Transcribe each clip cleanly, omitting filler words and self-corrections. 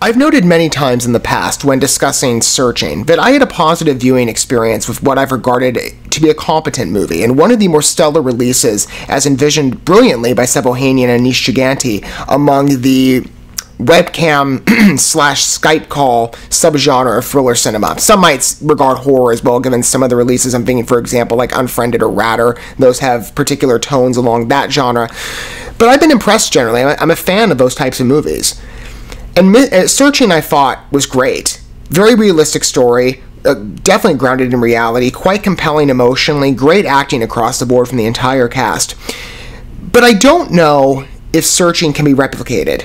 I've noted many times in the past when discussing Searching that I had a positive viewing experience with what I've regarded to be a competent movie, and one of the more stellar releases, as envisioned brilliantly by Seb Ohanian and Anish Giganti, among the webcam slash Skype call subgenre of thriller cinema. Some might regard horror as well, given some of the releases I'm thinking, for example, like Unfriended or Ratter. Those have particular tones along that genre. But I've been impressed generally. I'm a fan of those types of movies. And Searching, I thought, was great. Very realistic story, definitely grounded in reality, quite compelling emotionally, great acting across the board from the entire cast. But I don't know if Searching can be replicated,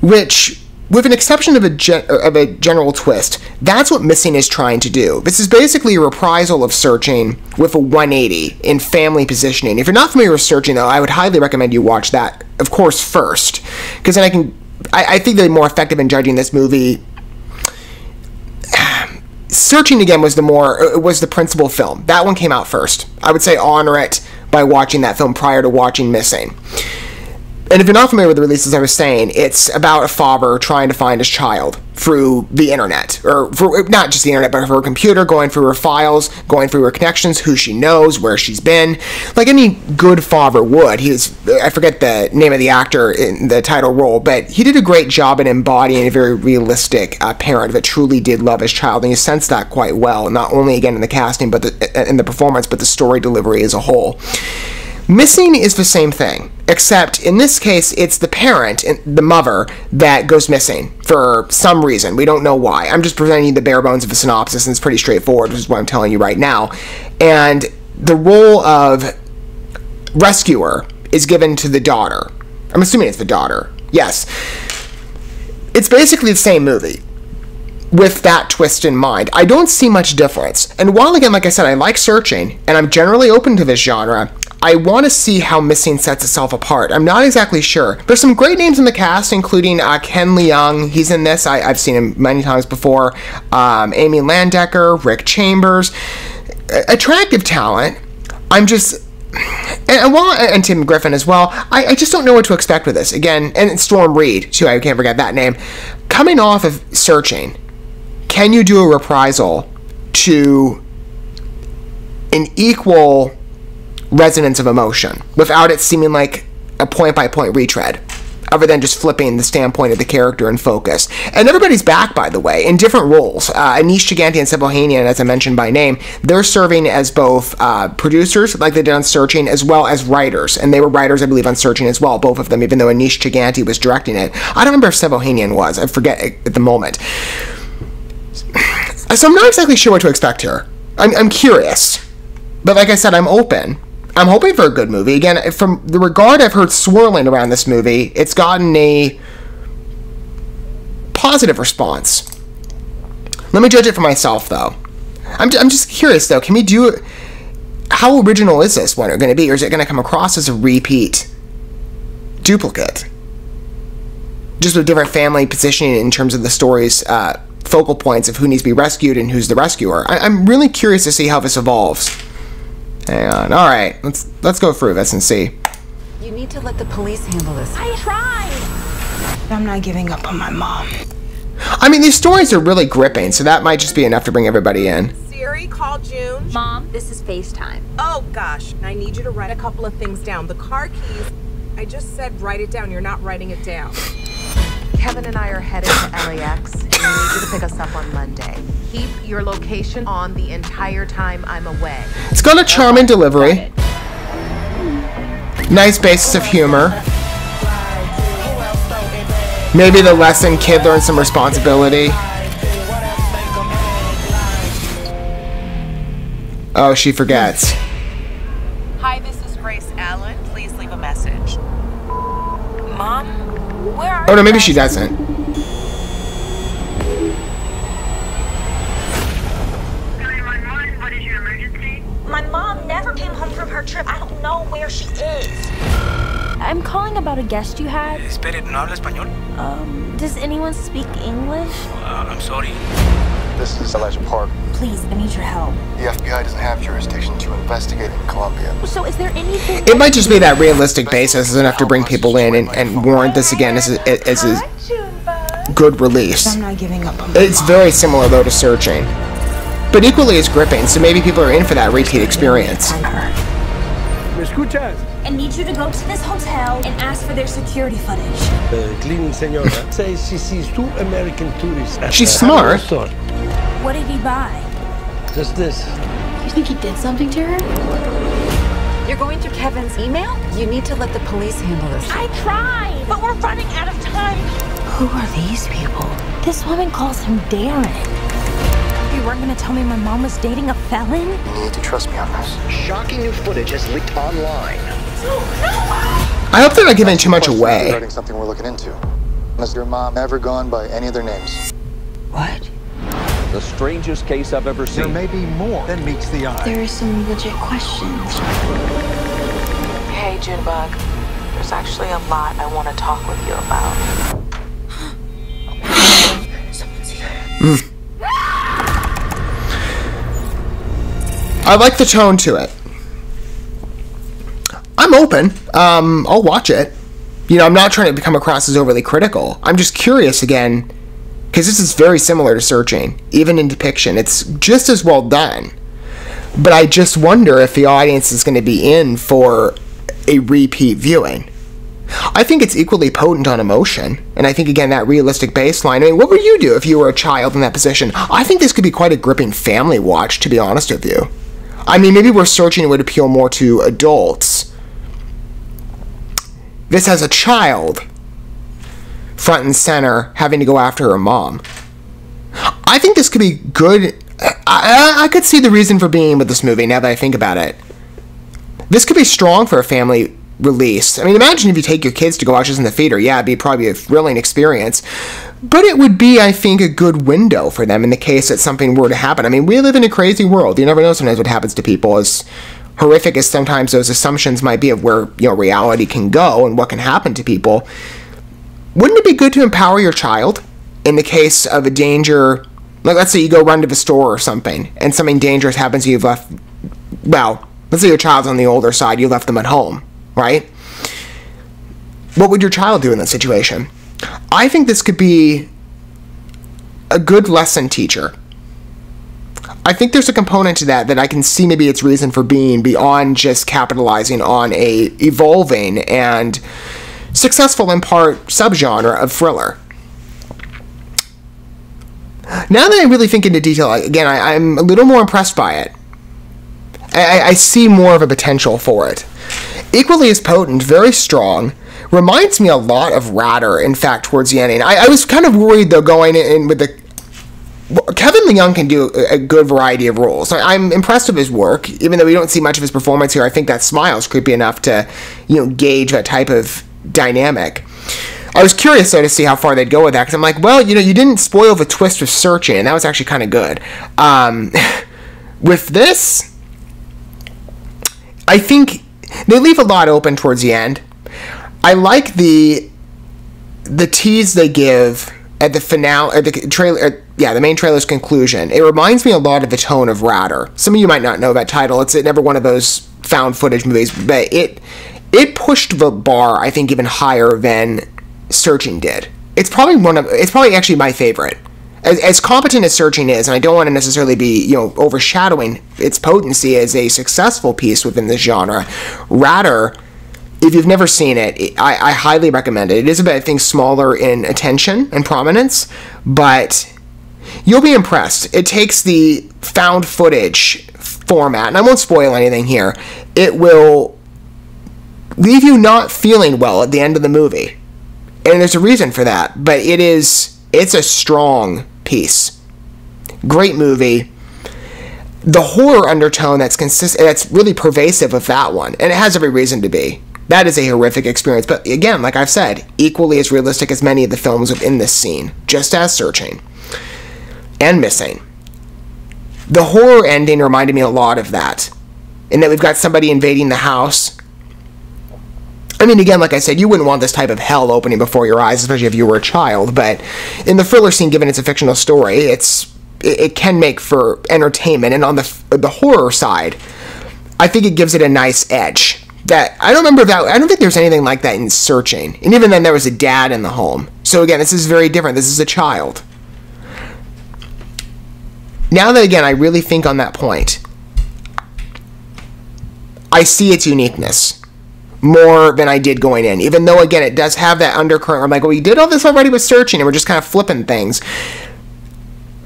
which, with an exception of a general twist, that's what Missing is trying to do. This is basically a reprisal of Searching with a 180 in family positioning. If you're not familiar with Searching, though, I would highly recommend you watch that, of course, first, because then I think they're more effective in judging this movie. Searching, again, was the principal film. That one came out first. I would say honor it by watching that film prior to watching Missing. And if you're not familiar with the releases, I was saying, it's about a father trying to find his child through the internet, or not just the internet, but her computer, going through her files, going through her connections, who she knows, where she's been, like any good father would. I forget the name of the actor in the title role, but he did a great job in embodying a very realistic parent that truly did love his child, and you sense that quite well, not only, again, in the casting, but in the performance, but the story delivery as a whole. Missing is the same thing, except in this case, it's the parent, the mother, that goes missing for some reason. We don't know why. I'm just presenting you the bare bones of a synopsis, and it's pretty straightforward, which is what I'm telling you right now. And the role of rescuer is given to the daughter. I'm assuming it's the daughter. Yes. It's basically the same movie, with that twist in mind. I don't see much difference. And while, again, like I said, I like Searching, and I'm generally open to this genre, I want to see how Missing sets itself apart. I'm not exactly sure. There's some great names in the cast, including Ken Leung. He's in this. I've seen him many times before. Amy Landecker, Rick Chambers. Attractive talent. And Tim Griffin as well. I just don't know what to expect with this. Again, and Storm Reed, too. I can't forget that name. Coming off of Searching, can you do a reprisal to an equal resonance of emotion without it seeming like a point-by-point retread, other than just flipping the standpoint of the character in focus? And everybody's back, by the way, in different roles. Anish Giganti and Seb Ohanian, as I mentioned by name, they're serving as both producers, like they did on Searching, as well as writers. And they were writers, I believe, on Searching as well, both of them, even though Anish Giganti was directing it. I don't remember if Seb Ohanian was. I forget at the moment. So I'm not exactly sure what to expect here. I'm curious. But like I said, I'm open. I'm hoping for a good movie. Again, from the regard I've heard swirling around this movie, it's gotten a positive response. Let me judge it for myself, though. I'm just curious, though. Can we do it? How original is this one going to be? Or is it going to come across as a repeat duplicate? Just with different family positioning in terms of the story's focal points of who needs to be rescued and who's the rescuer. I'm really curious to see how this evolves. Hang on. All right, let's go through this and see. You need to let the police handle this. I tried. I'm not giving up on my mom. I mean, these stories are really gripping, so that might just be enough to bring everybody in. Siri, call June. Mom, this is FaceTime. Oh gosh, I need you to write a couple of things down. The car keys. I just said write it down. You're not writing it down. Kevin and I are headed to LAX, and we need you to pick us up on Monday. Keep your location on the entire time I'm away. It's got a charming delivery. Nice basis of humor. Maybe the lesson kid learns some responsibility. Oh, she forgets. Hi, this is Grace Allen. Please leave a message. Mom, where are Oh, no, you maybe guys? she doesn't. What is your emergency? My mom never came home from her trip. I don't know where she is. I'm calling about a guest you had. Espere, ¿no habla español? Does anyone speak English? I'm sorry. This is Elijah Park. Please, I need your help. The FBI doesn't have jurisdiction to investigate in Colombia. So is there anything... It might just be that realistic basis is enough to bring people in and warrant this again as a good release. I'm not giving up on It's very similar, though, to Searching. But equally as gripping, so maybe people are in for that repeat experience. ¿Me escuchas? I need you to go to this hotel and ask for their security footage. The cleaning senora says she sees 2 American tourists at She's the smart. store. What did he buy? Just this. You think he did something to her? You're going through Kevin's email? You need to let the police handle this. I tried, but we're running out of time. Who are these people? This woman calls him Darren. You weren't gonna tell me my mom was dating a felon? You need to trust me on this. Shocking new footage has leaked online. I hope they're not giving too much away. Regarding something we're looking into. Has your mom ever gone by any of their names? What? The strangest case I've ever seen. There may be more than meets the eye. There are some legit questions. Hey, Junebug. There's actually a lot I want to talk with you about. Someone's here. I like the tone to it. I'm open. I'll watch it. You know, I'm not trying to come across as overly critical. I'm just curious again, because this is very similar to Searching, even in depiction. It's just as well done. But I just wonder if the audience is going to be in for a repeat viewing. I think it's equally potent on emotion, and I think, again, that realistic baseline. I mean, what would you do if you were a child in that position? I think this could be quite a gripping family watch, to be honest with you. I mean, maybe where Searching would appeal more to adults. This has a child front and center having to go after her mom. I think this could be good. I could see the reason for being with this movie now that I think about it. This could be strong for a family release. I mean, imagine if you take your kids to go watch this in the theater. Yeah, it'd be probably a thrilling experience. But it would be, I think, a good window for them in the case that something were to happen. I mean, we live in a crazy world. You never know sometimes what happens to people. As horrific as sometimes those assumptions might be of where, you know, reality can go and what can happen to people. Wouldn't it be good to empower your child in the case of a danger? Like, let's say you go run to the store or something, and something dangerous happens and you've left, well, let's say your child's on the older side, you left them at home, right? What would your child do in that situation? I think this could be a good lesson teacher. I think there's a component to that I can see maybe its reason for being beyond just capitalizing on a evolving and successful in part subgenre of thriller. Now that I really think into detail, again, I'm a little more impressed by it. I see more of a potential for it. Equally as potent, very strong, reminds me a lot of Ratter, in fact, towards the ending. I was kind of worried, though, going in with the... Kevin Leung can do a good variety of roles. I'm impressed with his work, even though we don't see much of his performance here. I think that smile is creepy enough to, you know, gauge that type of dynamic. I was curious, though, to see how far they'd go with that, because I'm like, well, you know, you didn't spoil the twist with Searching, and that was actually kind of good. With this, I think they leave a lot open towards the end. I like the tease they give at the finale, or the trailer, the main trailer's conclusion. It reminds me a lot of the tone of Ratter. Some of you might not know that title. It's never one of those found footage movies, but it pushed the bar, I think, even higher than Searching did. It's probably actually my favorite. As competent as Searching is, and I don't want to necessarily be, you know, overshadowing its potency as a successful piece within this genre, Ratter, if you've never seen it, I highly recommend it. It is a bit, I think, smaller in attention and prominence, but you'll be impressed. It takes the found footage format, and I won't spoil anything here. It will leave you not feeling well at the end of the movie. And there's a reason for that, but it's a strong piece. Great movie. The horror undertone that's really pervasive of that one, and it has every reason to be. That is a horrific experience, but again, like I've said, equally as realistic as many of the films within this scene, just as Searching and Missing. The horror ending reminded me a lot of that, in that we've got somebody invading the house. I mean, again, like I said, you wouldn't want this type of hell opening before your eyes, especially if you were a child, but in the thriller scene, given it's a fictional story, it's it can make for entertainment. And on the horror side, I think it gives it a nice edge. That I don't think there's anything like that in Searching. And even then, there was a dad in the home. So again, this is very different. This is a child. Now that, again, I really think on that point, I see its uniqueness more than I did going in. Even though, again, it does have that undercurrent where I'm like, well, we did all this already with Searching, and we're just kind of flipping things.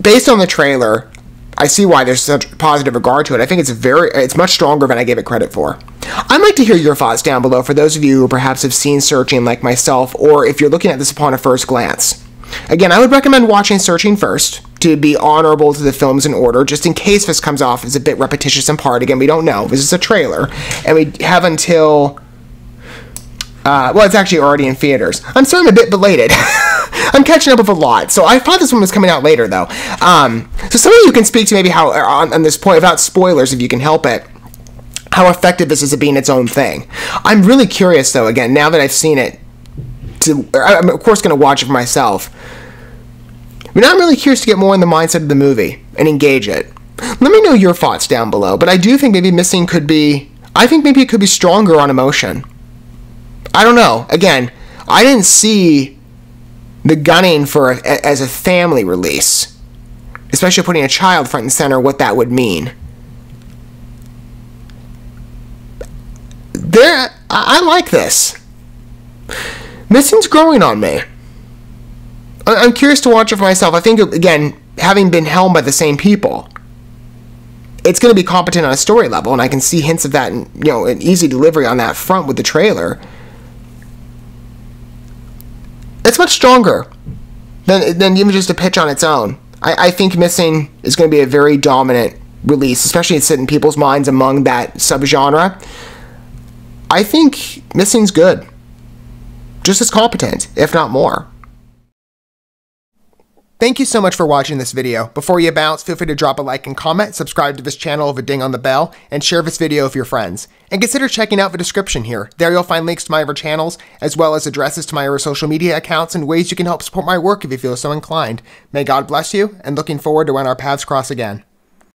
Based on the trailer, I see why there's such positive regard to it. I think it's much stronger than I gave it credit for. I'd like to hear your thoughts down below for those of you who perhaps have seen Searching like myself, or if you're looking at this upon a first glance. Again, I would recommend watching Searching first to be honorable to the films in order, just in case this comes off as a bit repetitious in part. Again, we don't know. This is a trailer, and we have until... well, it's actually already in theaters. I'm sorry I'm a bit belated. I'm catching up with a lot. So I thought this one was coming out later, though. So some of you can speak to maybe how, on this point, without spoilers, if you can help it, how effective this is at being its own thing. I'm really curious, though, again, now that I've seen it, I'm, of course, going to watch it for myself. But now I'm really curious to get more in the mindset of the movie and engage it. Let me know your thoughts down below, but I do think maybe Missing could be... I think maybe it could be stronger on emotion. I don't know. Again, I didn't see the gunning for as a family release, especially putting a child front and center, what that would mean. I like this. Missing's growing on me. I'm curious to watch it for myself. I think, again, having been helmed by the same people, it's going to be competent on a story level, and I can see hints of that, and an easy delivery on that front with the trailer. It's much stronger than even just a pitch on its own. I think Missing is going to be a very dominant release, especially it's in people's minds among that subgenre. I think Missing's good. Just as competent, if not more. Thank you so much for watching this video. Before you bounce, feel free to drop a like and comment, subscribe to this channel with a ding on the bell, and share this video with your friends. And consider checking out the description here. There you'll find links to my other channels, as well as addresses to my other social media accounts and ways you can help support my work if you feel so inclined. May God bless you, and looking forward to when our paths cross again.